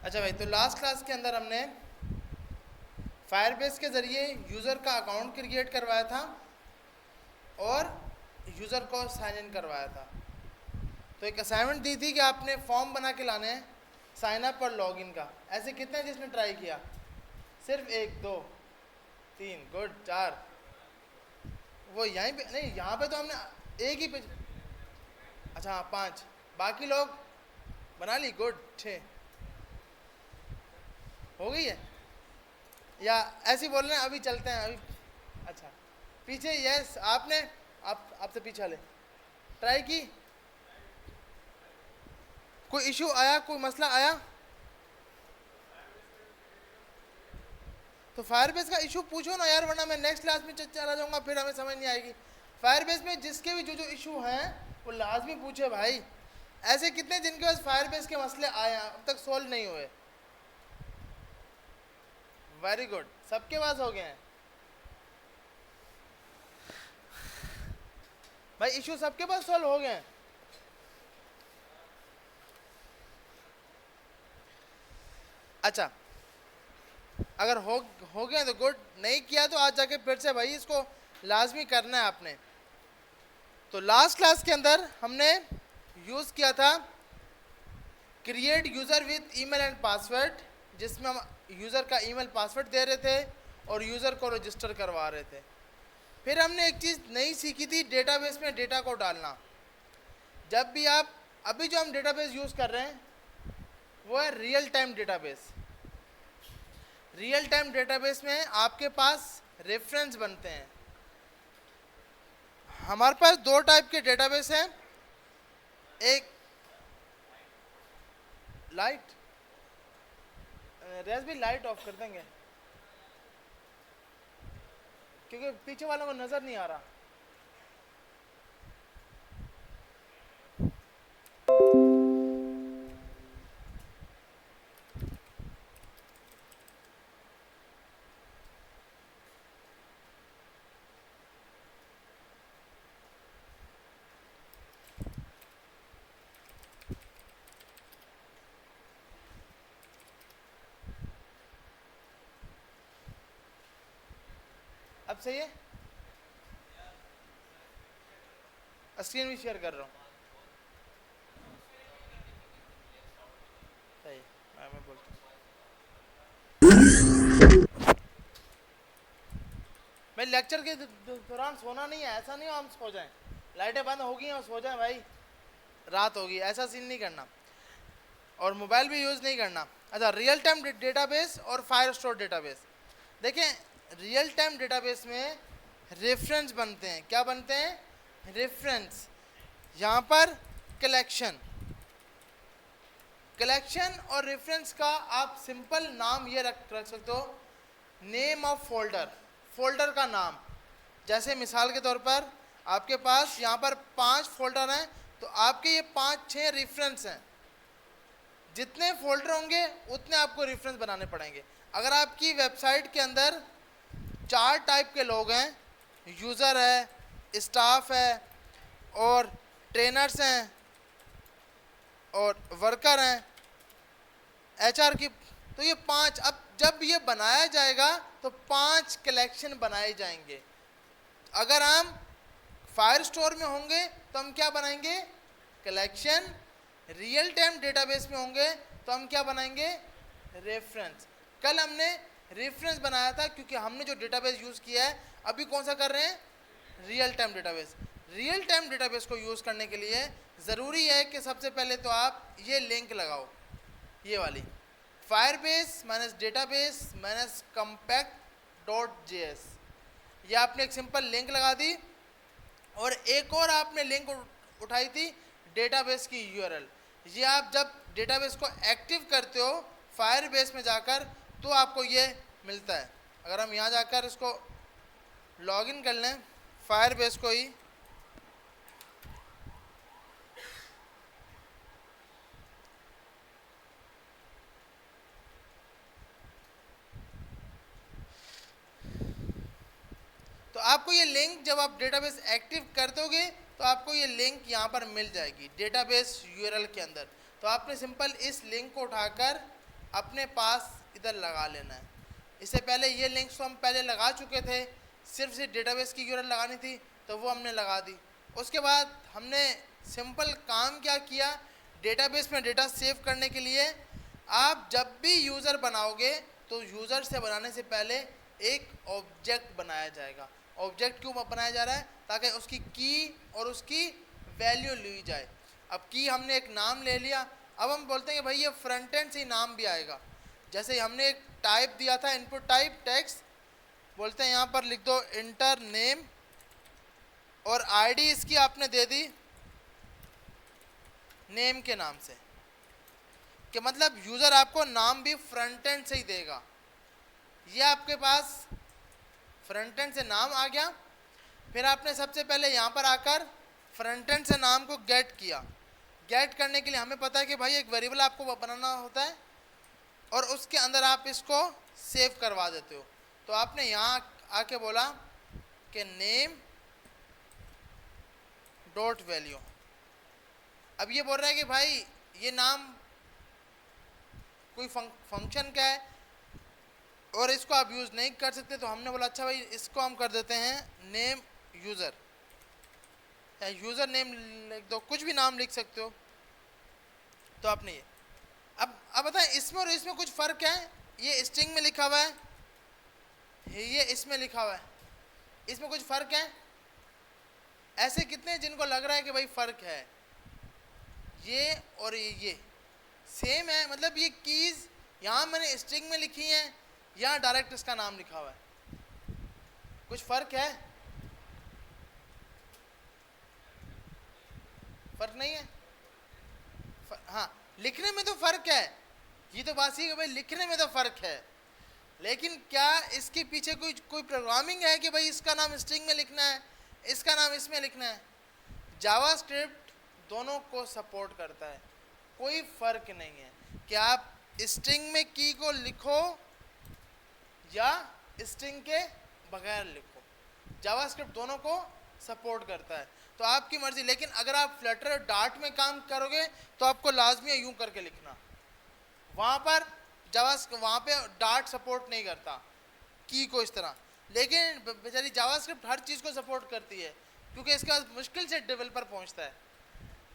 अच्छा भाई, तो लास्ट क्लास के अंदर हमने फायरबेस के ज़रिए यूज़र का अकाउंट क्रिएट करवाया था और यूज़र को साइन इन करवाया था। तो एक असाइनमेंट दी थी कि आपने फॉर्म बना के लाने हैं साइन अप और लॉगिन का। ऐसे कितने हैं जिसने ट्राई किया? सिर्फ एक, दो, तीन, गुड, चार। वो यहीं पे नहीं, यहाँ पे तो हमने एक ही पे। अच्छा हाँ, पाँच। बाकी लोग बना ली, गुड, छः हो गई है। या ऐसे ही बोल रहे हैं अभी चलते हैं अभी। अच्छा, पीछे, यस, आपने, आप आपसे पीछे वाले ट्राई की। कोई इशू आया, कोई मसला आया? तो फायरबेस का इशू पूछो ना यार, वरना मैं नेक्स्ट क्लास में चला जाऊंगा, फिर हमें समझ नहीं आएगी। फायरबेस में जिसके भी जो जो इशू हैं वो लाजमी पूछे भाई। ऐसे कितने जिनके पास फायरबेस के मसले आए हैं अब तक सॉल्व नहीं हुए? वेरी गुड, सबके पास हो गए हैं भाई, इशू सबके पास सॉल्व हो गए हैं। अच्छा, अगर हो गया तो गुड, नहीं किया तो आज जाके फिर से भाई इसको लाजमी करना है आपने। तो लास्ट क्लास के अंदर हमने यूज़ किया था create user with email and password, जिसमें हम यूज़र का ईमेल पासवर्ड दे रहे थे और यूज़र को रजिस्टर करवा रहे थे। फिर हमने एक चीज़ नई सीखी थी, डेटाबेस में डेटा को डालना। जब भी आप, अभी जो हम डेटाबेस यूज़ कर रहे हैं वो है real time database. Real time database में आपके पास रेफरेंस बनते हैं। हमारे पास दो टाइप के डेटाबेस हैं। एक लाइट, रेस भी लाइट ऑफ कर देंगे क्योंकि पीछे वालों को नज़र नहीं आ रहा। अब सही है, स्क्रीन भी शेयर कर रहा हूँ। सही, मैं बोलता हूँ। मैं लेक्चर के दौरान सोना नहीं है, ऐसा नहीं हो हम सो जाएं, लाइटें बंद हो गई और सो जाएं भाई, रात होगी, ऐसा सीन नहीं करना। और मोबाइल भी यूज़ नहीं करना। अच्छा, रियल टाइम डेटाबेस और फायर स्टोर डेटाबेस। देखें, रियल टाइम डेटाबेस में रेफरेंस बनते हैं। क्या बनते हैं? रेफरेंस। यहाँ पर कलेक्शन, कलेक्शन और रेफरेंस का आप सिंपल नाम ये रख सकते हो, नेम ऑफ फोल्डर, फोल्डर का नाम। जैसे मिसाल के तौर पर आपके पास यहाँ पर 5 फोल्डर हैं, तो आपके ये 5-6 रेफरेंस हैं। जितने फोल्डर होंगे उतने आपको रेफरेंस बनाने पड़ेंगे। अगर आपकी वेबसाइट के अंदर 4 टाइप के लोग हैं, यूज़र है, स्टाफ है और ट्रेनर्स हैं और वर्कर हैं, एचआर की, तो ये 5, अब जब ये बनाया जाएगा तो 5 कलेक्शन बनाए जाएंगे। अगर हम फायर स्टोर में होंगे तो हम क्या बनाएंगे? कलेक्शन। रियल टाइम डेटाबेस में होंगे तो हम क्या बनाएंगे? रेफरेंस। कल हमने रेफरेंस बनाया था क्योंकि हमने जो डेटाबेस यूज़ किया है, अभी कौन सा कर रहे हैं? Real time database. Real time database को यूज़ करने के लिए ज़रूरी है कि सबसे पहले तो आप ये लिंक लगाओ, ये वाली, Firebase minus database minus compact.js। ये आपने एक सिंपल लिंक लगा दी और एक और आपने लिंक उठाई थी डेटाबेस की यूआरएल। ये आप जब डेटाबेस को एक्टिव करते हो फायरबेस में जाकर तो आपको ये मिलता है। अगर हम यहाँ जाकर इसको लॉगिन कर लें फायरबेस को ही, तो आपको ये लिंक जब आप डेटाबेस एक्टिव कर दोगे तो आपको ये लिंक यहाँ पर मिल जाएगी डेटाबेस यूआरएल के अंदर। तो आपने सिंपल इस लिंक को उठाकर अपने पास इधर लगा लेना है। इससे पहले ये लिंक्स तो हम पहले लगा चुके थे, सिर्फ से डेटाबेस की यूआरएल लगानी थी तो वो हमने लगा दी। उसके बाद हमने सिंपल काम क्या किया, डेटाबेस में डेटा सेव करने के लिए आप जब भी यूज़र बनाओगे तो यूज़र से बनाने से पहले एक ऑब्जेक्ट बनाया जाएगा। ऑब्जेक्ट क्यों बनाया जा रहा है, ताकि उसकी की और उसकी वैल्यू ली जाए। अब की हमने एक नाम ले लिया, अब हम बोलते हैं कि भाई ये फ्रंट एंड से ही नाम भी आएगा। जैसे हमने एक टाइप दिया था, इनपुट टाइप टेक्स्ट, बोलते हैं यहाँ पर लिख दो इंटर नेम, और आईडी इसकी आपने दे दी नेम के नाम से, कि मतलब यूज़र आपको नाम भी फ्रंट एंड से ही देगा। ये आपके पास फ्रंट एंड से नाम आ गया। फिर आपने सबसे पहले यहाँ पर आकर फ्रंट एंड से नाम को गेट किया। गेट करने के लिए हमें पता है कि भाई एक वेरिएबल आपको बनाना होता है और उसके अंदर आप इसको सेव करवा देते हो। तो आपने यहाँ आके बोला कि नेम डॉट वैल्यू। अब ये बोल रहा है कि भाई ये नाम कोई फंक्शन का है और इसको आप यूज़ नहीं कर सकते, तो हमने बोला अच्छा भाई इसको हम कर देते हैं नेम यूज़र, या यूज़र नेम लिख दो, कुछ भी नाम लिख सकते हो। तो आपने ये अब बताएं इसमें और इसमें कुछ फ़र्क है। ये स्ट्रिंग में लिखा हुआ है, ये इसमें लिखा हुआ है, इसमें कुछ फ़र्क है। ऐसे कितने हैं जिनको लग रहा है कि भाई फ़र्क है, ये और ये सेम है, मतलब ये कीज़ यहाँ मैंने स्ट्रिंग में लिखी हैं, यहाँ डायरेक्ट इसका नाम लिखा हुआ है, कुछ फ़र्क है? फ़र्क नहीं है? हाँ, लिखने में तो फ़र्क है, ये तो बात ही है भाई, लिखने में तो फ़र्क है, लेकिन क्या इसके पीछे कोई प्रोग्रामिंग है कि भाई इसका नाम स्ट्रिंग में लिखना है, इसका नाम इसमें लिखना है? जावास्क्रिप्ट दोनों को सपोर्ट करता है, कोई फ़र्क नहीं है कि आप स्ट्रिंग में की को लिखो या स्ट्रिंग के बगैर लिखो, जावास्क्रिप्ट दोनों को सपोर्ट करता है। तो आपकी मर्जी, लेकिन अगर आप फ्लटर डार्ट में काम करोगे तो आपको लाजमी है यूं करके लिखना। वहाँ पर वहाँ पे डार्ट सपोर्ट नहीं करता की को इस तरह, लेकिन बेचारी जावास्क्रिप्ट हर चीज़ को सपोर्ट करती है, क्योंकि इसके बाद मुश्किल से डेवलपर पहुँचता है,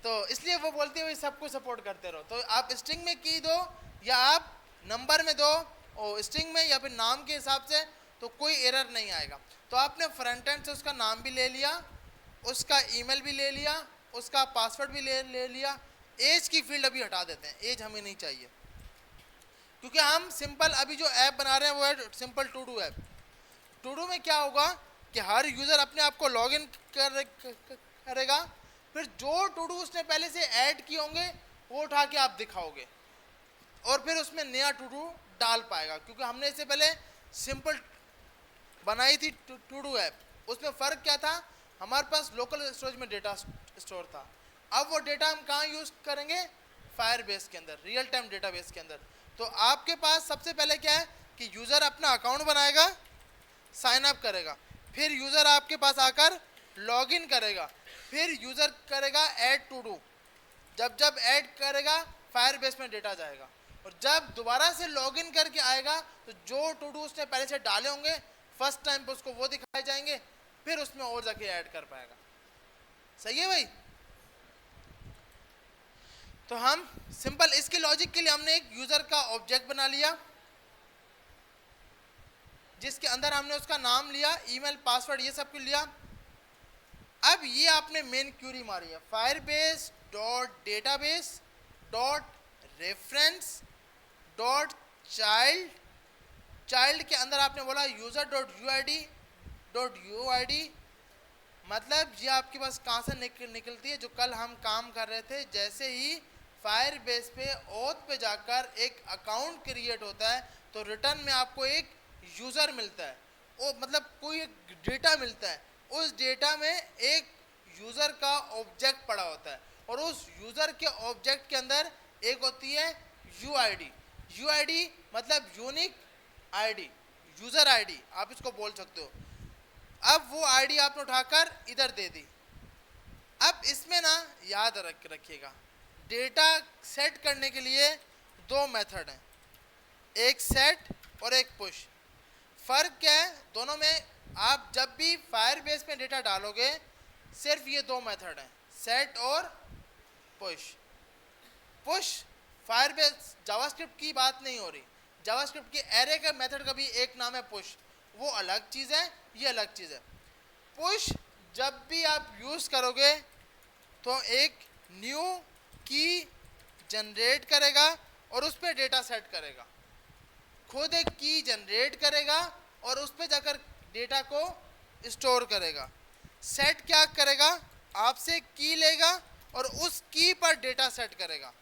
तो इसलिए वो बोलती है भाई सबको सपोर्ट करते रहो। तो आप स्ट्रिंग में की दो या आप नंबर में दो और स्ट्रिंग में या फिर नाम के हिसाब से, तो कोई एरर नहीं आएगा। तो आपने फ्रंट एंड से उसका नाम भी ले लिया, उसका ईमेल भी ले लिया, उसका पासवर्ड भी ले लिया। एज की फील्ड अभी हटा देते हैं, एज हमें नहीं चाहिए, क्योंकि हम सिंपल अभी जो ऐप बना रहे हैं वो है simple to do app. To do में क्या होगा कि हर यूज़र अपने आप को लॉग इन करेगा, फिर जो टू डू उसने पहले से ऐड किए होंगे वो उठा के आप दिखाओगे और फिर उसमें नया टू डू डाल पाएगा, क्योंकि हमने इससे पहले सिंपल बनाई थी टू डू ऐप। उसमें फ़र्क क्या था, हमारे पास लोकल स्टोरेज में डेटा स्टोर था, अब वो डेटा हम कहाँ यूज़ करेंगे, फायरबेस के अंदर, रियल टाइम डेटाबेस के अंदर। तो आपके पास सबसे पहले क्या है कि यूज़र अपना अकाउंट बनाएगा, साइन अप करेगा, फिर यूज़र आपके पास आकर लॉगिन करेगा, फिर यूज़र करेगा ऐड टू डू। जब ऐड करेगा फायरबेस में डेटा जाएगा, और जब दोबारा से लॉगिन करके आएगा तो जो टू डू उसने पहले से डाले होंगे फर्स्ट टाइम पे उसको वो दिखाए जाएंगे, फिर उसमें और जाके ऐड कर पाएगा। सही है भाई? तो हम सिंपल इसके लॉजिक के लिए हमने एक यूज़र का ऑब्जेक्ट बना लिया, जिसके अंदर हमने उसका नाम लिया, ईमेल, पासवर्ड, ये सब कुछ लिया। अब ये आपने मेन क्यूरी मारी है, Firebase dot database dot reference dot child. Child के अंदर आपने बोला user dot U I D, मतलब ये आपके पास कहाँ से निकलती है, जो कल हम काम कर रहे थे। जैसे ही फायरबेस पे ऑथ पे जाकर एक अकाउंट क्रिएट होता है तो रिटर्न में आपको एक यूज़र मिलता है, वो मतलब कोई एक डेटा मिलता है, उस डेटा में एक यूज़र का ऑब्जेक्ट पड़ा होता है, और उस यूज़र के ऑब्जेक्ट के अंदर एक होती है यूआईडी। यूआईडी मतलब यूनिक आईडी, यूज़र आईडी आप इसको बोल सकते हो। अब वो आईडी आपने उठाकर इधर दे दी। अब इसमें ना याद रखिएगा, डेटा सेट करने के लिए दो मेथड हैं। एक सेट और एक पुश। फर्क क्या है दोनों में? आप जब भी फायरबेस में डेटा डालोगे सिर्फ ये दो मेथड हैं, सेट और पुश। पुश फायरबेस जावास्क्रिप्ट की बात नहीं हो रही, जावास्क्रिप्ट के एरे का मेथड का भी एक नाम है पुश, वो अलग चीज है, ये अलग चीज है। पुश जब भी आप यूज करोगे तो एक न्यू की जनरेट करेगा और उस पर डेटा सेट करेगा, खुद एक की जनरेट करेगा और उस पर जाकर डेटा को स्टोर करेगा। सेट क्या करेगा? आपसे की लेगा और उस की पर डेटा सेट करेगा,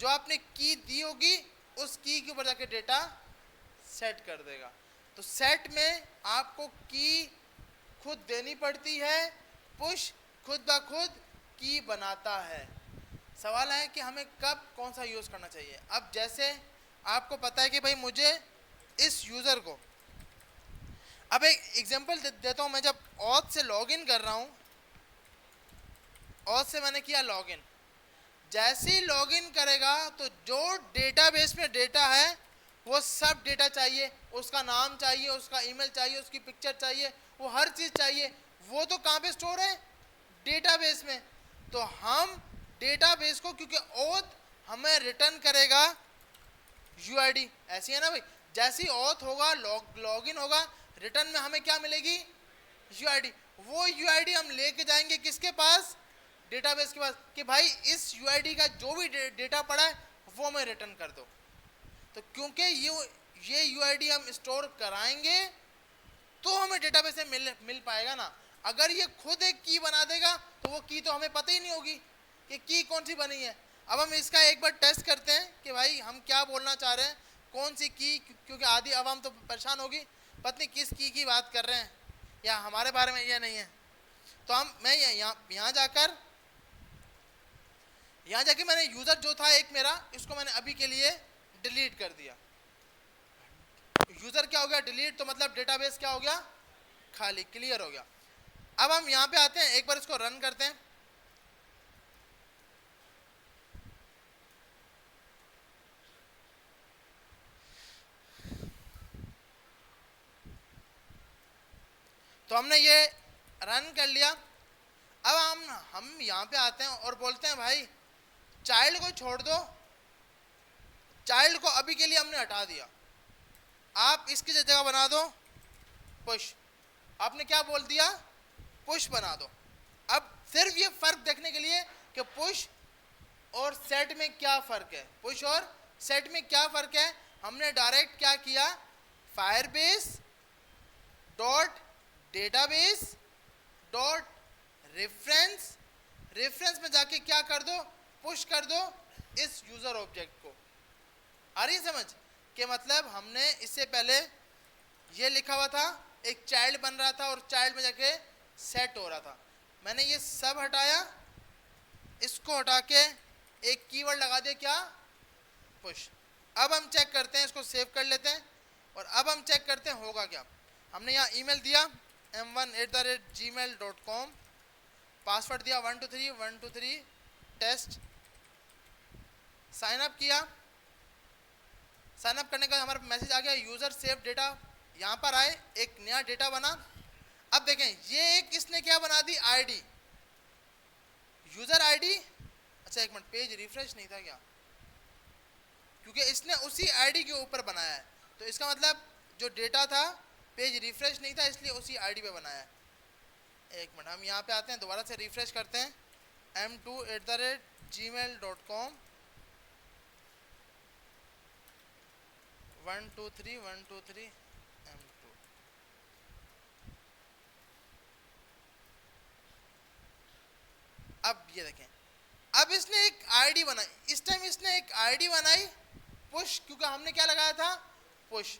जो आपने की दी होगी उस की के ऊपर जाके डेटा सेट कर देगा। तो सेट में आपको की खुद देनी पड़ती है, पुश खुद ब खुद की बनाता है। सवाल है कि हमें कब कौन सा यूज़ करना चाहिए। अब जैसे आपको पता है कि भाई मुझे इस यूज़र को, अब एक एग्जांपल देता हूँ। मैं जब ऑथ से लॉगिन कर रहा हूँ, ऑथ से मैंने किया लॉगिन, जैसे ही लॉगिन करेगा तो जो डेटाबेस में डेटा है वो सब डेटा चाहिए, उसका नाम चाहिए, उसका ईमेल चाहिए, उसकी पिक्चर चाहिए, वो हर चीज़ चाहिए। वो तो कहाँ पे स्टोर है? डेटाबेस में। तो हम डेटाबेस को, क्योंकि ऑथ हमें रिटर्न करेगा यूआईडी, ऐसी है ना भाई, जैसे ही ऑथ होगा लॉगिन होगा, रिटर्न में हमें क्या मिलेगी? यूआईडी। वो यूआईडी हम लेके जाएंगे किसके पास? डेटाबेस के पास, कि भाई इस यूआईडी का जो भी डेटा पड़ा है वो हमें रिटर्न कर दो। तो क्योंकि ये यूआईडी हम स्टोर कराएंगे तो हमें डेटाबेस से मिल पाएगा ना। अगर ये खुद एक की बना देगा तो वो की तो हमें पता ही नहीं होगी कि की कौन सी बनी है। अब हम इसका एक बार टेस्ट करते हैं कि भाई हम क्या बोलना चाह रहे हैं, कौन सी की, क्योंकि आधी आवाम तो परेशान होगी, पता नहीं किस की बात कर रहे हैं या हमारे बारे में ये नहीं है। तो मैं यहाँ जाके मैंने यूज़र जो था एक मेरा, इसको मैंने अभी के लिए डिलीट कर दिया। यूज़र क्या हो गया? डिलीट। तो मतलब डेटाबेस क्या हो गया? खाली, क्लियर हो गया। अब हम यहाँ पे आते हैं, एक बार इसको रन करते हैं। तो हमने ये रन कर लिया। अब हम यहाँ पे आते हैं और बोलते हैं भाई चाइल्ड को छोड़ दो, चाइल्ड को अभी के लिए हमने हटा दिया, आप इसकी जगह बना दो पुश। आपने क्या बोल दिया? पुश बना दो। अब सिर्फ ये फर्क देखने के लिए कि पुश और सेट में क्या फर्क है, पुश और सेट में क्या फर्क है, हमने डायरेक्ट क्या किया? Firebase dot database dot reference, reference में जाके क्या कर दो? पुश कर दो इस यूजर ऑब्जेक्ट को। आ रही है समझ? कि मतलब हमने इससे पहले ये लिखा हुआ था, एक चाइल्ड बन रहा था और चाइल्ड में जाके सेट हो रहा था, मैंने ये सब हटाया, इसको हटा के एक कीवर्ड लगा दिया, क्या? पुश। अब हम चेक करते हैं, इसको सेव कर लेते हैं और अब हम चेक करते हैं होगा क्या। हमने यहाँ ईमेल दिया m1@gmail.com, पासवर्ड दिया 123 टेस्ट, साइन अप किया। साइन अप करने का हमारा मैसेज आ गया यूज़र सेव डेटा, यहाँ पर आए एक नया डेटा बना। अब देखें ये एक किसने क्या बना दी? ID, user ID. अच्छा एक मिनट, पेज रिफ्रेश नहीं था क्या? क्योंकि इसने उसी आईडी के ऊपर बनाया है, तो इसका मतलब जो डेटा था पेज रिफ्रेश नहीं था, इसलिए उसी आईडी पे बनाया है। एक मिनट, हम यहाँ पे आते हैं, दोबारा से रिफ्रेश करते हैं m2@gmail.com 123 m2। अब ये देखें, अब इसने एक आईडी बनाई, इस टाइम इसने एक आईडी बनाई पुश, क्योंकि हमने क्या लगाया था? पुश।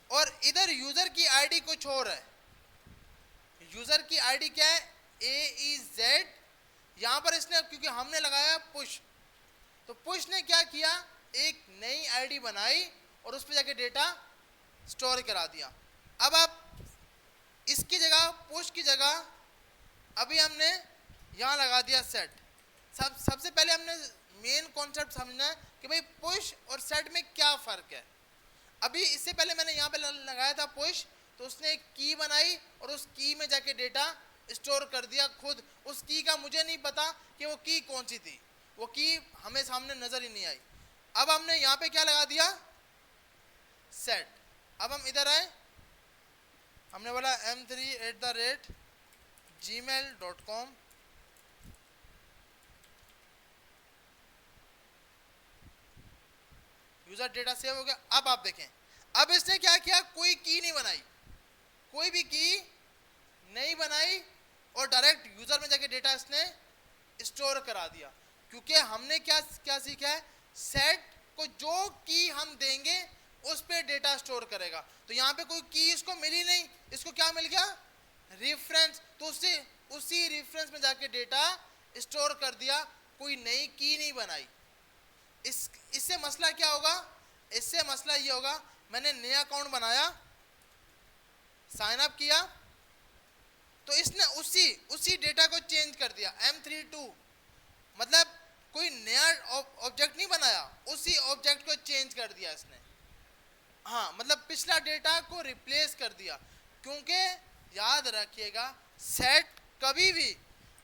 और इधर यूजर की आईडी कुछ और है, यूजर की आईडी क्या है? AEZ। यहां पर इसने, क्योंकि हमने लगाया पुश, तो पुश ने क्या किया? एक नई आईडी बनाई और उस पर जाके डेटा स्टोर करा दिया। अब आप इसकी जगह, पुश की जगह अभी हमने यहाँ लगा दिया सेट। सबसे पहले हमने मेन कॉन्सेप्ट समझना है कि भाई पुश और सेट में क्या फ़र्क है। अभी इससे पहले मैंने यहाँ पे लगाया था पुश, तो उसने एक की बनाई और उस की में जाके डेटा स्टोर कर दिया खुद। उस की का मुझे नहीं पता कि वो की कौन सी थी, वो की हमें सामने नजर ही नहीं आई। अब हमने यहाँ पे क्या लगा दिया, सेट। अब हम इधर आए, हमने बोला m3@gmail.com, यूजर डेटा सेव हो गया। अब आप देखें, अब इसने क्या किया, कोई की नहीं बनाई, कोई भी की नहीं बनाई और डायरेक्ट यूजर में जाके डेटा इसने स्टोर करा दिया। क्योंकि हमने क्या क्या सीखा है, सेट को जो की हम देंगे उस पे डेटा स्टोर करेगा। तो यहाँ पे कोई की इसको मिली नहीं, इसको क्या मिल गया, रेफरेंस, तो उससे उसी रेफरेंस में जाके डेटा स्टोर कर दिया, कोई नई की नहीं बनाई। इससे मसला क्या होगा, इससे मसला ये होगा, मैंने नया अकाउंट बनाया, साइन अप किया, तो इसने उसी डेटा को चेंज कर दिया। m32 मतलब कोई नया ऑब्जेक्ट नहीं बनाया, उसी ऑब्जेक्ट को चेंज कर दिया इसने। हाँ, मतलब पिछला डेटा को रिप्लेस कर दिया। क्योंकि याद रखिएगा, सेट कभी भी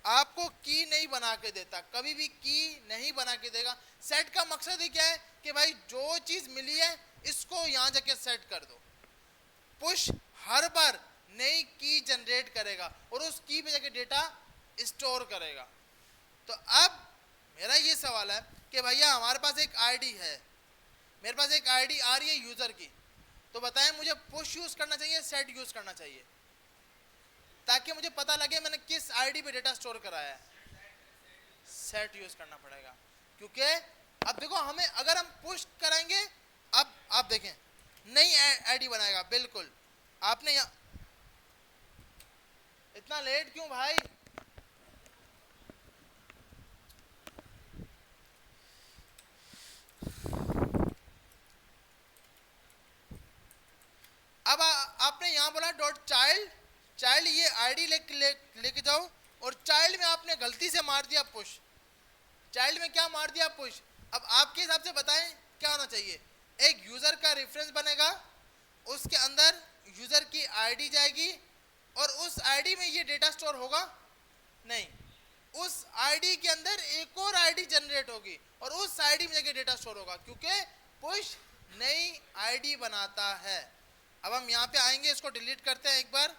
आपको की नहीं बना के देता, कभी भी की नहीं बना के देगा। सेट का मकसद ही क्या है कि भाई जो चीज मिली है इसको यहां जाके सेट कर दो। पुश हर बार नई की जनरेट करेगा और उस की पे जाके डेटा स्टोर करेगा। तो अब मेरा ये सवाल है कि भैया हमारे पास एक आईडी है, मेरे पास एक आईडी आ रही है यूजर की, तो बताएं मुझे पुश यूज करना चाहिए, सेट यूज करना चाहिए, ताकि मुझे पता लगे मैंने किस आईडी पे डेटा स्टोर कराया है। सेट यूज करना पड़ेगा, क्योंकि अब देखो हमें अगर हम पुश करेंगे, अब आप देखें नई आईडी बनाएगा। बिल्कुल, आपने इतना लेट क्यों भाई, अब आपने यहां बोला डॉट चाइल्ड, चाइल्ड ये आईडी लेके जाओ, और चाइल्ड में आपने गलती से मार दिया पुश। चाइल्ड में क्या मार दिया, पुश। अब आपके हिसाब से बताएं क्या होना चाहिए, एक यूजर का रेफरेंस बनेगा, उसके अंदर यूजर की आईडी जाएगी और उस आईडी में ये डेटा स्टोर होगा, नहीं, उस आईडी के अंदर एक और आईडी जनरेट होगी और उस आईडी में जाके डेटा स्टोर होगा, क्योंकि पुश नई आईडी बनाता है। अब हम यहाँ पे आएंगे, इसको डिलीट करते हैं, एक बार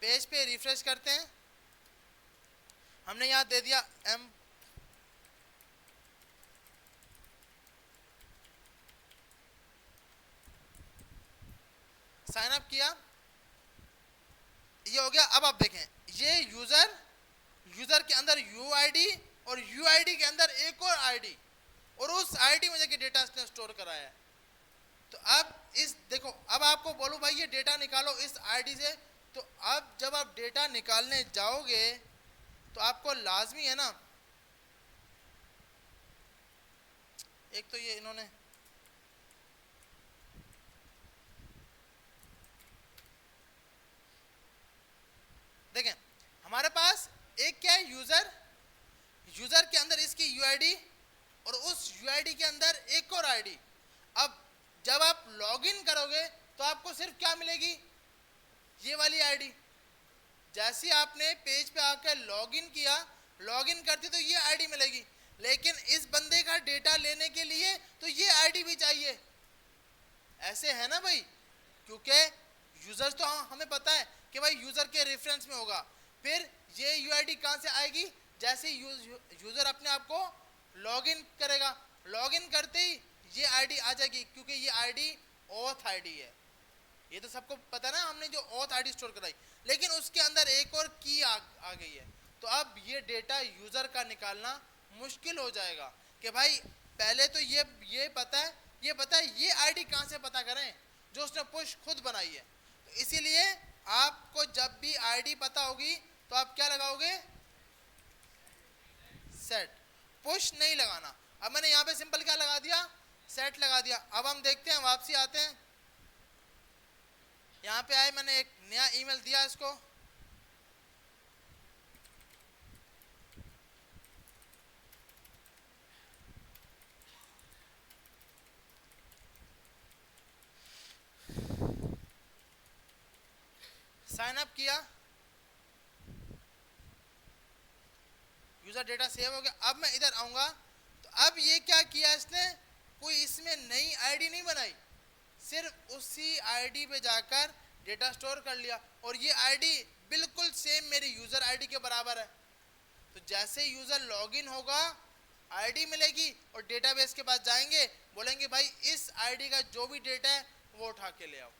पेज पे रिफ्रेश करते हैं। हमने यहाँ दे दिया m, साइन अप किया, ये हो गया। अब आप देखें, ये यूजर के अंदर यूआईडी और यूआईडी के अंदर एक और आईडी, और उस आईडी में जाके डेटा इसने स्टोर कराया है। तो अब इस देखो, अब आपको बोलूं भाई ये डेटा निकालो इस आईडी से, तो अब जब आप डेटा निकालने जाओगे तो आपको लाजमी है ना, एक तो ये इन्होंने देखें, हमारे पास एक क्या है, यूजर के अंदर इसकी यूआईडी और उस यूआईडी के अंदर एक और आईडी। अब जब आप लॉगिन करोगे तो आपको सिर्फ क्या मिलेगी, ये वाली आईडी। जैसे आपने पेज पे आकर लॉगिन किया, लॉगिन करती तो ये आईडी मिलेगी, लेकिन इस बंदे का डेटा लेने के लिए तो ये आईडी भी चाहिए। ऐसे है ना भाई, क्योंकि यूजर तो हमें पता है कि भाई यूजर के रेफरेंस में होगा, फिर ये यूआईडी कहाँ से आएगी, जैसे यूजर अपने आप को लॉगिन करेगा, लॉगिन करते ही ये आईडी आ जाएगी, क्योंकि ये आईडी ऑथ आईडी है। ये तो सबको पता ना, हमने जो ऑथ आईडी स्टोर कराई, लेकिन उसके अंदर एक और की आ गई है। तो अब ये डेटा यूजर का निकालना मुश्किल हो जाएगा कि भाई पहले तो ये पता है ये आईडी कहाँ से पता करें जो उसने पुश खुद बनाई है। तो इसीलिए आपको जब भी आईडी पता होगी तो आप क्या लगाओगे, सेट, पुश नहीं लगाना। अब मैंने यहाँ पे सिंपल क्या लगा दिया, सेट लगा दिया। अब हम देखते हैं, वापसी आते हैं, यहाँ पे आए, मैंने एक नया ईमेल दिया इसको, साइन अप किया, यूजर डेटा सेव हो गया। अब मैं इधर आऊंगा तो अब ये क्या किया इसने, कोई इसमें नई आईडी नहीं बनाई, सिर्फ उसी आईडी पे जाकर डेटा स्टोर कर लिया और ये आईडी बिल्कुल सेम मेरी यूजर आईडी के बराबर है। तो जैसे यूजर लॉगिन होगा आईडी मिलेगी और डेटाबेस के पास जाएंगे, बोलेंगे भाई इस आईडी का जो भी डेटा है वो उठा के ले आओ।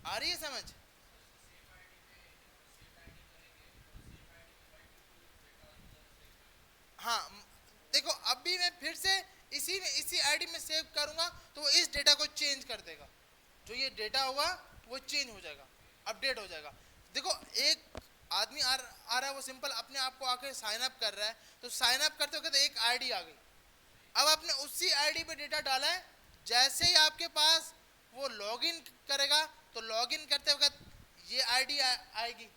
आ रही है समझ? हाँ देखो अब भी मैं फिर से इसी आईडी में सेव करूंगा तो वो इस डेटा को चेंज कर देगा, जो ये डेटा होगा वो चेंज हो जाएगा, अपडेट हो जाएगा। देखो एक आदमी आ रहा है, वो सिंपल अपने आप को आके साइन अप कर रहा है, तो साइन अप करते वक्त एक आईडी आ गई, अब आपने उसी आईडी पे डेटा डाला है, जैसे ही आपके पास वो लॉगिन करेगा तो लॉगिन करते वक्त ये आईडी आएगी,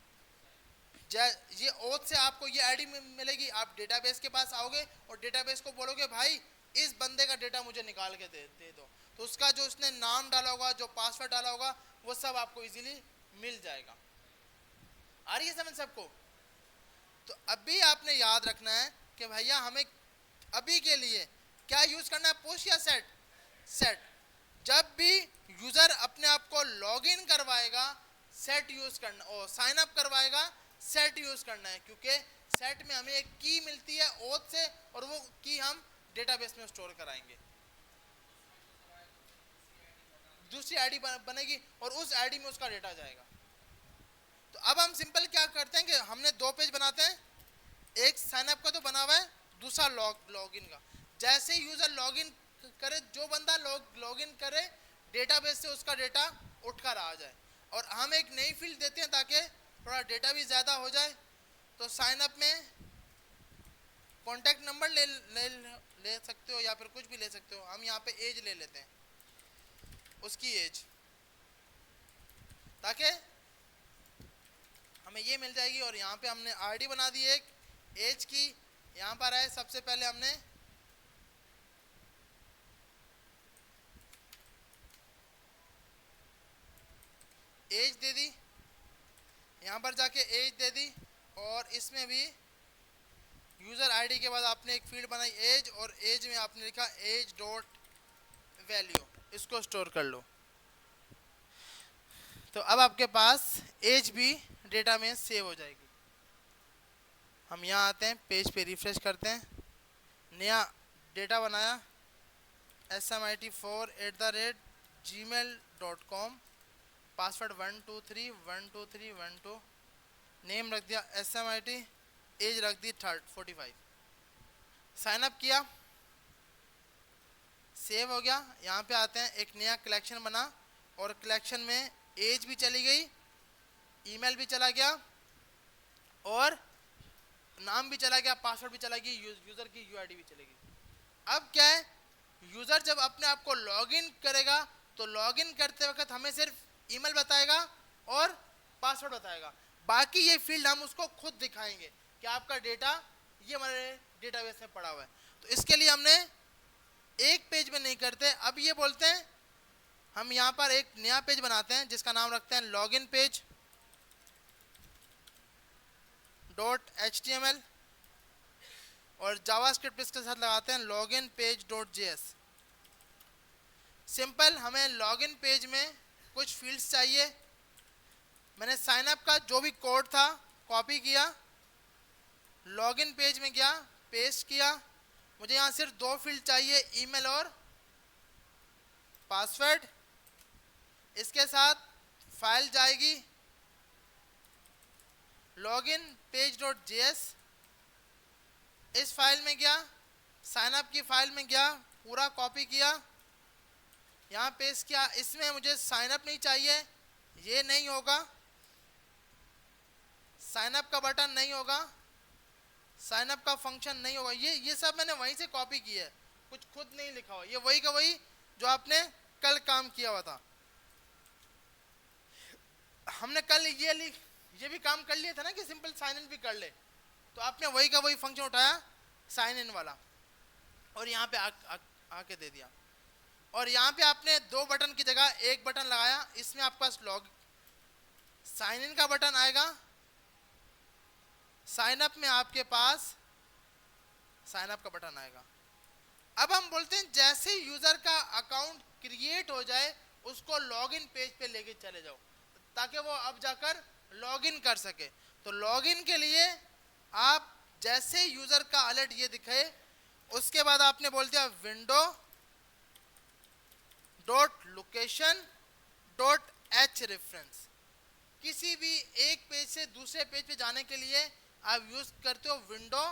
ये ओथ से आपको ये आईडी मिलेगी। आप डेटाबेस के पास आओगे और डेटाबेस को बोलोगे भाई इस बंदे का डेटा मुझे निकाल के दे दो, तो उसका जो उसने नाम डाला होगा, जो पासवर्ड डाला होगा, वो सब आपको इजीली मिल जाएगा। आ रही है समझ सबको? तो अभी आपने याद रखना है कि भैया हमें अभी के लिए क्या यूज करना है, पुश या सेट? सेट। जब भी यूजर अपने आप को लॉगिन करवाएगा सेट यूज करना, और साइन अप करवाएगा सेट यूज करना है, क्योंकि सेट में हमें एक की मिलती है ओथ से और वो की हम डेटाबेस में स्टोर कराएंगे, दूसरी आईडी बनेगी और उस आईडी में उसका डेटा जाएगा। तो अब हम सिंपल क्या करते हैं कि हमने दो पेज बनाते हैं, एक साइन अप का तो बना हुआ है, दूसरा लॉगिन का। जैसे यूजर लॉगिन करे, जो बंदा लॉगिन करे डेटाबेस से उसका डेटा उठकर आ जाए, और हम एक नई फील्ड देते हैं ताकि थोड़ा डेटा भी ज़्यादा हो जाए। तो साइन अप में कॉन्टैक्ट नंबर ले सकते हो या फिर कुछ भी ले सकते हो, हम यहाँ पे एज ले लेते हैं, उसकी एज, ताकि हमें ये मिल जाएगी। और यहाँ पे हमने आईडी बना दी एक एज की, यहाँ पर है सबसे पहले हमने एज दे दी, यहाँ पर जाके एज दे दी, और इसमें भी यूज़र आईडी के बाद आपने एक फील्ड बनाई एज, और एज में आपने लिखा एज डॉट वैल्यू, इसको स्टोर कर लो। तो अब आपके पास एज भी डेटा में सेव हो जाएगी। हम यहाँ आते हैं, पेज पे रिफ्रेश करते हैं, नया डेटा बनाया smit4@gmail.com, पासवर्ड 12312, नेम रख दिया SMIT, एज रख दी 45, साइन अप किया, सेव हो गया। यहाँ पे आते हैं, एक नया कलेक्शन बना और कलेक्शन में एज भी चली गई, ईमेल भी चला गया और नाम भी चला गया, पासवर्ड भी चला गया, यूज़र की यूआईडी भी चलेगी। अब क्या है, यूज़र जब अपने आप को लॉगिन करेगा तो लॉगिन करते वक्त हमें सिर्फ ईमेल बताएगा और पासवर्ड बताएगा, बाकी ये फील्ड हम उसको खुद दिखाएंगे कि आपका डेटा ये हमारे डेटाबेस में पड़ा हुआ है। तो इसके लिए हमने एक पेज में नहीं करते, अब ये बोलते हैं हम यहाँ पर एक नया पेज बनाते हैं जिसका नाम रखते हैं लॉगिन पेज .html, और जावास्क्रिप्ट इसके साथ लगाते हैं लॉगिन पेज .js। सिंपल, हमें लॉगिन पेज में कुछ फील्ड्स चाहिए। मैंने साइन अप का जो भी कोड था कॉपी किया, लॉगिन पेज में गया, पेस्ट किया। मुझे यहाँ सिर्फ दो फील्ड चाहिए, ईमेल और पासवर्ड। इसके साथ फाइल जाएगी लॉगिन पेज .js, इस फाइल में गया, साइन अप की फाइल में गया, पूरा कॉपी किया, यहाँ पेस्ट किया। इसमें मुझे साइन अप नहीं चाहिए, ये नहीं होगा, साइन अप का बटन नहीं होगा, साइन अप का फंक्शन नहीं होगा, ये सब मैंने वहीं से कॉपी किया है, कुछ खुद नहीं लिखा हुआ, ये वही का वही जो आपने कल काम किया हुआ था। हमने कल ये भी काम कर लिया था ना कि सिंपल साइन इन भी कर ले, तो आपने वही का वही फंक्शन उठाया साइन इन वाला और यहाँ पे आके दे दिया। और यहाँ पे आपने दो बटन की जगह एक बटन लगाया, इसमें आपके पास साइन इन का बटन आएगा, साइन अप में आपके पास साइन अप का बटन आएगा। अब हम बोलते हैं जैसे यूजर का अकाउंट क्रिएट हो जाए उसको लॉगिन पेज पे लेके चले जाओ ताकि वो अब जाकर लॉगिन कर सके। तो लॉगिन के लिए आप जैसे यूजर का अलर्ट ये दिखे उसके बाद आपने बोल दिया window dot location dot H reference. किसी भी एक पेज से दूसरे पेज पे जाने के लिए आप यूज करते हो window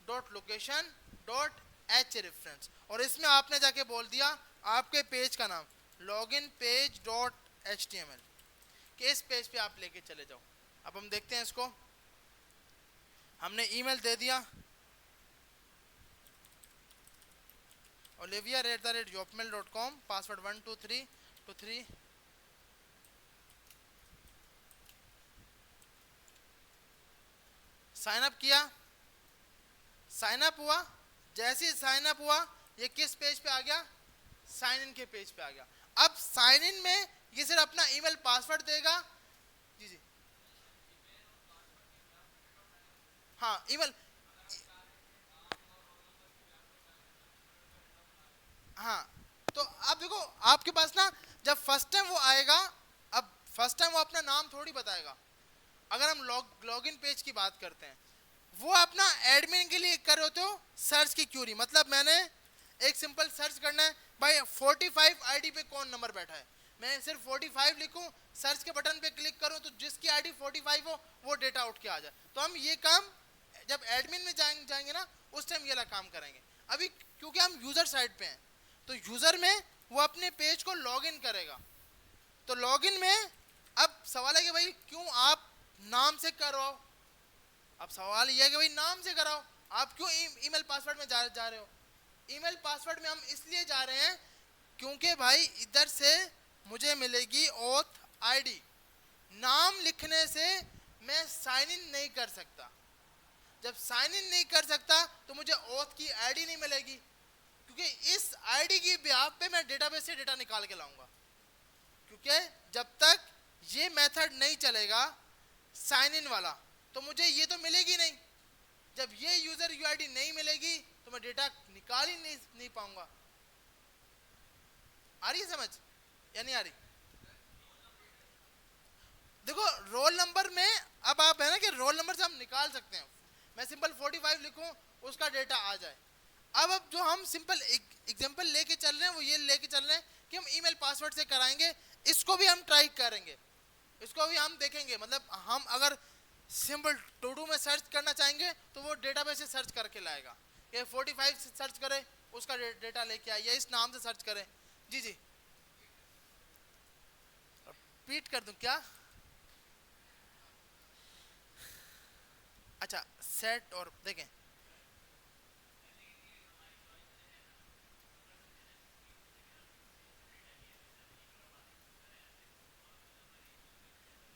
dot location dot H reference, और इसमें आपने जाके बोल दिया आपके पेज का नाम login page dot H T M L कि इस पेज पे आप लेके चले जाओ। अब हम देखते हैं इसको, हमने ईमेल दे दिया olivia@yopmail.com, पासवर्ड 12323, साइन अप किया, साइन अप हुआ। जैसे ही साइन अप हुआ ये किस पेज पे आ गया, साइन इन के पेज पे आ गया। अब साइन इन में ये सिर्फ अपना ईमेल पासवर्ड देगा। जी जी हाँ ईमेल, हाँ तो आप देखो आपके पास ना जब फर्स्ट टाइम वो आएगा, अब फर्स्ट टाइम वो अपना नाम थोड़ी बताएगा। अगर हम लॉगिन पेज की बात करते हैं, वो अपना एडमिन के लिए कर रहे हो सर्च की क्यूरी, मतलब मैंने एक सिंपल सर्च करना है भाई 45 आईडी पे कौन नंबर बैठा है, मैं सिर्फ 45 लिखूं, सर्च के बटन पे क्लिक करूं तो जिसकी आईडी 45 हो वो डेटा उठ के आ जाए। तो हम ये काम जब एडमिन में जाएंगे ना उस टाइम ये वाला काम करेंगे। अभी क्योंकि हम यूजर साइड पे हैं तो यूजर में वो अपने पेज को लॉगिन करेगा। तो लॉगिन में अब सवाल है कि भाई क्यों आप नाम से करो, अब सवाल यह है कि भाई नाम से कराओ, आप क्यों ईमेल पासवर्ड में जा रहे हो। ईमेल पासवर्ड में हम इसलिए जा रहे हैं क्योंकि भाई इधर से मुझे मिलेगी ऑथ आईडी, नाम लिखने से मैं साइन इन नहीं कर सकता। जब साइन इन नहीं कर सकता तो मुझे ऑथ की आईडी नहीं मिलेगी, क्योंकि इस आईडी की बिहाफ पे मैं डेटाबेस से डेटा निकाल के लाऊंगा। क्योंकि जब तक ये मेथड नहीं चलेगा साइन इन वाला तो मुझे ये तो मिलेगी नहीं। जब ये यूजर यूआईडी नहीं मिलेगी तो मैं डेटा निकाल ही नहीं पाऊंगा। आ रही है समझ या नहीं आ रही? देखो रोल नंबर में अब आप है ना कि रोल नंबर से हम निकाल सकते हैं, मैं सिंपल 45 लिखूं उसका डेटा आ जाए। अब जो हम सिंपल एग्जांपल लेके चल रहे हैं वो ये लेके चल रहे हैं कि हम ईमेल पासवर्ड से कराएंगे। इसको भी हम ट्राई करेंगे, इसको भी हम देखेंगे। मतलब हम अगर सिंपल टू डू में सर्च करना चाहेंगे तो वो डेटाबेस से सर्च करके लाएगा, ये 45 से सर्च करे उसका डेटा लेके आए, या इस नाम से सर्च करें। जी जी रिपीट कर दूं क्या? अच्छा सेट और देखें,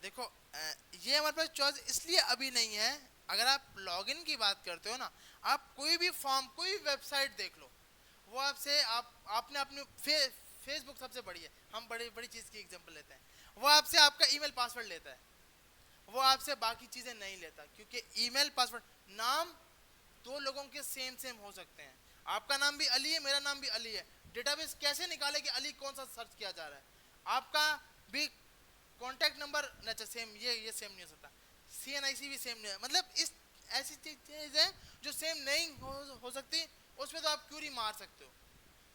देखो ये हमारे पास चॉइस इसलिए अभी नहीं है। अगर आप लॉगिन की बात करते हो ना, आप कोई भी फॉर्म कोई भी वेबसाइट देख लो, वो आपसे आपने अपनी फेसबुक सबसे बड़ी है, हम बड़ी बड़ी चीज़ की एग्जांपल लेते हैं, वो आपसे आपका ईमेल पासवर्ड लेता है, वो आपसे बाकी चीज़ें नहीं लेता। क्योंकि ईमेल पासवर्ड, नाम दो लोगों के सेम सेम हो सकते हैं, आपका नाम भी अली है मेरा नाम भी अली है, डेटाबेस कैसे निकाले कि अली कौन सा सर्च किया जा रहा है। आपका भी कॉन्टैक्ट नंबर अच्छा सेम, ये सेम नहीं हो सकता, CNIC भी सेम नहीं है। मतलब इस ऐसी चीज़ें जो सेम नहीं हो सकती उसमें तो आप क्यूरी मार सकते हो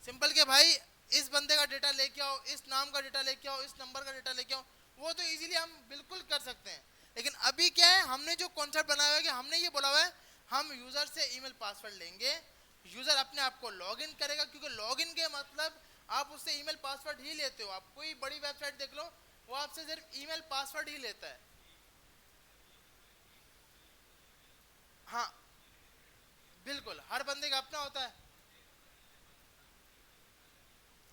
सिंपल के भाई इस बंदे का डेटा लेके आओ, इस नाम का डेटा लेके आओ, इस नंबर का डेटा लेके आओ, वो तो इजीली हम बिल्कुल कर सकते हैं। लेकिन अभी क्या है, हमने जो कॉन्सेप्ट बनाया हुआ है कि हमने ये बोला हुआ है हम यूज़र से ईमेल पासवर्ड लेंगे, यूज़र अपने आप को लॉगिन करेगा। क्योंकि लॉगिन के मतलब आप उससे ईमेल पासवर्ड ही लेते हो। आप कोई बड़ी वेबसाइट देख लो वो आपसे सिर्फ ईमेल पासवर्ड ही लेता है। हाँ बिल्कुल, हर बंदे का अपना होता है।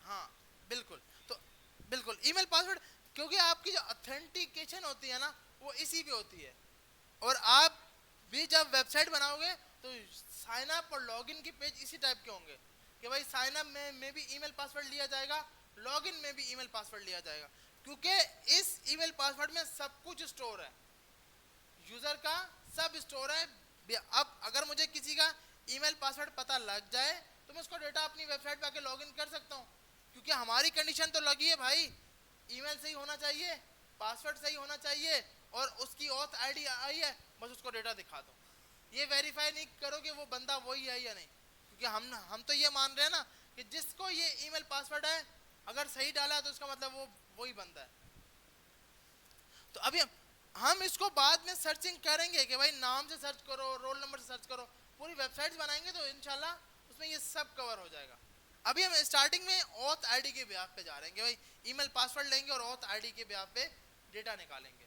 हाँ बिल्कुल, तो बिल्कुल ईमेल पासवर्ड, क्योंकि आपकी जो ऑथेंटिकेशन होती है ना वो इसी पे होती है। और आप भी जब वेबसाइट बनाओगे तो साइन अप और लॉगिन की पेज इसी टाइप के होंगे कि भाई साइन अप में भी ईमेल पासवर्ड लिया जाएगा, लॉगिन में भी ईमेल पासवर्ड लिया जाएगा। क्योंकि इस ईमेल पासवर्ड में सब कुछ स्टोर है, यूजर का सब स्टोर है। अब अगर मुझे किसी का ईमेल पासवर्ड पता लग जाए तो मैं उसको डेटा अपनी वेबसाइट पे आके लॉगिन कर सकता हूँ, क्योंकि हमारी कंडीशन तो लगी है भाई, ईमेल सही होना चाहिए, पासवर्ड सही होना चाहिए और उसकी ऑथ आईडी आई है, बस उसको डेटा दिखा दो। ये वेरीफाई नहीं करो कि वो बंदा वही है या नहीं, क्योंकि हम तो ये मान रहे हैं ना कि जिसको ये ईमेल पासवर्ड है अगर सही डाला है तो उसका मतलब वो वही बंदा है। तो अभी हम इसको बाद में सर्चिंग करेंगे कि भाई नाम से सर्च करो, रोल नंबर से सर्च करो, पूरी वेबसाइट्स बनाएंगे तो इंशाल्लाह उसमें ये सब कवर हो जाएगा। अभी हम स्टार्टिंग में ऑथ आईडी के ब्याह पे जा रहे हैं कि भाई ईमेल पासवर्ड लेंगे और ऑथ आईडी के ब्याह पे डेटा निकालेंगे।